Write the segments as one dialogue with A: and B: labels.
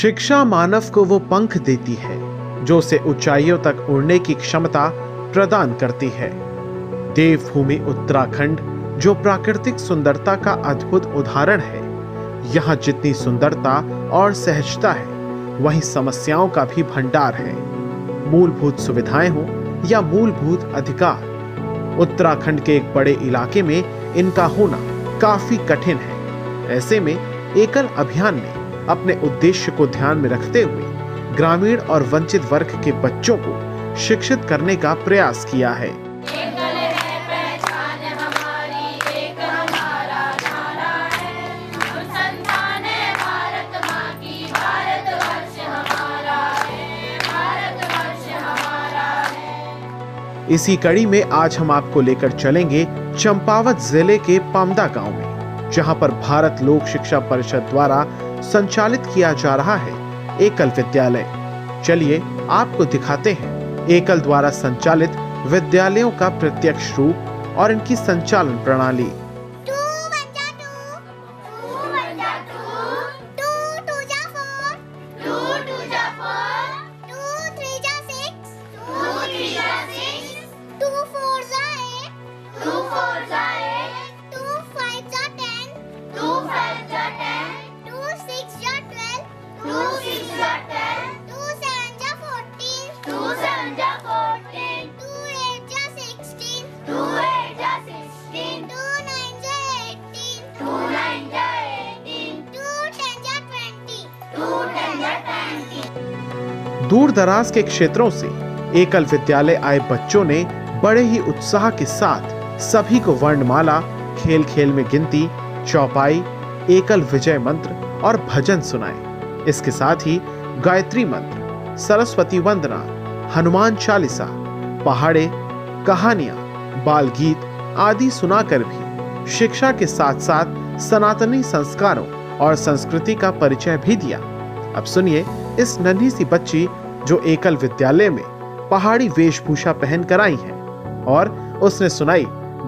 A: शिक्षा मानव को वो पंख देती है जो उसे ऊंचाइयों तक उड़ने की क्षमता प्रदान करती है। देवभूमि उत्तराखंड जो प्राकृतिक सुंदरता का अद्भुत उदाहरण है। यहाँ जितनी सुंदरता और सहजता है, वहीं समस्याओं का भी भंडार है। मूलभूत सुविधाएं हो या मूलभूत अधिकार, उत्तराखंड के एक बड़े इलाके में इनका होना काफी कठिन है। ऐसे में एकल अभियान ने अपने उद्देश्य को ध्यान में रखते हुए ग्रामीण और वंचित वर्ग के बच्चों को शिक्षित करने का प्रयास किया है। इसी कड़ी में आज हम आपको लेकर चलेंगे चंपावत जिले के पामदा गांव में, जहां पर भारत लोक शिक्षा परिषद द्वारा संचालित किया जा रहा है एकल विद्यालय। चलिए आपको दिखाते हैं एकल द्वारा संचालित विद्यालयों का प्रत्यक्ष रूप और इनकी संचालन प्रणाली। दूर दराज के क्षेत्रों से एकल विद्यालय आए बच्चों ने बड़े ही उत्साह के साथ सभी को वर्णमाला, खेल खेल में गिनती, चौपाई, एकल विजय मंत्र और भजन सुनाए। इसके साथ ही गायत्री मंत्र, सरस्वती वंदना, हनुमान चालीसा, पहाड़े, कहानियां, बाल गीत आदि सुनाकर भी शिक्षा के साथ साथ सनातनी संस्कारों और संस्कृति का परिचय भी दिया। अब सुनिए इस नन्ही सी बच्ची जो एकल विद्यालय में पहाड़ी वेशभूषा पहन कर आई है और उसने सुनाई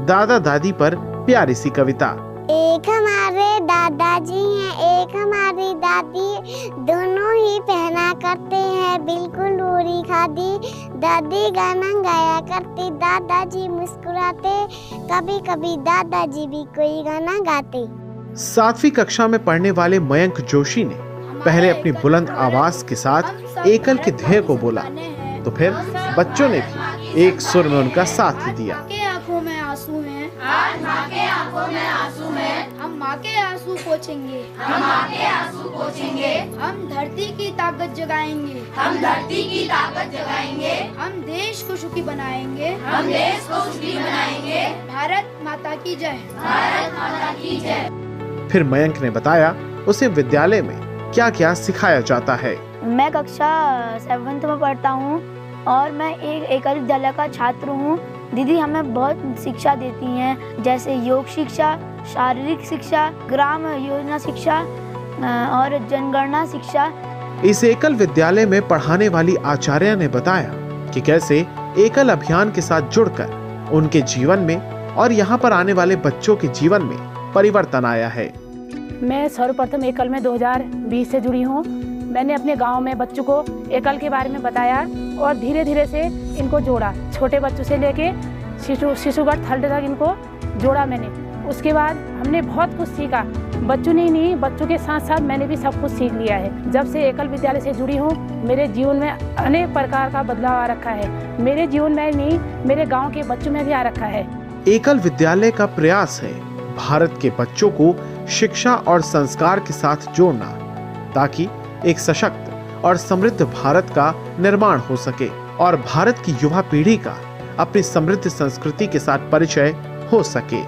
A: दादा दादी पर प्यारी सी कविता।
B: एक हमारे दादाजी हैं, एक हमारी दादी, दोनों ही पहना करते हैं बिल्कुल पूरी खादी। दादी गाना गाया करती, दादाजी मुस्कुराते, कभी कभी दादाजी भी कोई गाना गाते।
A: 7वीं कक्षा में पढ़ने वाले मयंक जोशी ने पहले अपनी बुलंद आवाज के साथ एकल के ध्येय को बोला, तो फिर बच्चों ने भी एक सुर में उनका साथ दिया।
C: आंखों में आंसू हैं, आज माँ के आंखों में आंसू हैं, हम माँ के आंसू पोंछेंगे, हम माँ के आंसू पोंछेंगे, हम धरती की ताकत जगाएंगे, हम धरती की ताकत जगाएंगे, हम देश को सुखी बनाएंगे, हम देश को सुखी बनाएंगे। भारत माता की जय, भारत माता की जय।
A: फिर मयंक ने बताया उसे विद्यालय में क्या क्या सिखाया जाता है।
D: मैं कक्षा 7th में पढ़ता हूँ और मैं एक एकल विद्यालय का छात्र हूँ। दीदी हमें बहुत शिक्षा देती हैं, जैसे योग शिक्षा, शारीरिक शिक्षा, ग्राम योजना शिक्षा और जनगणना शिक्षा।
A: इस एकल विद्यालय में पढ़ाने वाली आचार्य ने बताया कि कैसे एकल अभियान के साथ जुड़कर उनके जीवन में और यहाँ पर आने वाले बच्चों के जीवन में परिवर्तन आया है।
E: मैं सर्वप्रथम एकल में 2020 से जुड़ी हूँ। मैंने अपने गांव में बच्चों को एकल के बारे में बताया और धीरे धीरे से इनको जोड़ा। छोटे बच्चों से लेके शिशुगढ़ थर्ड तक इनको जोड़ा मैंने। उसके बाद हमने बहुत कुछ सीखा। बच्चों ने ही नहीं, बच्चों के साथ साथ मैंने भी सब कुछ सीख लिया है। जब से एकल विद्यालय से जुड़ी हूँ, मेरे जीवन में अनेक प्रकार का बदलाव आ रखा है। मेरे जीवन में नहीं, मेरे गाँव के बच्चों में भी आ रखा है।
A: एकल विद्यालय का प्रयास है भारत के बच्चों को शिक्षा और संस्कार के साथ जोड़ना, ताकि एक सशक्त और समृद्ध भारत का निर्माण हो सके और भारत की युवा पीढ़ी का अपनी समृद्ध संस्कृति के साथ परिचय हो सके।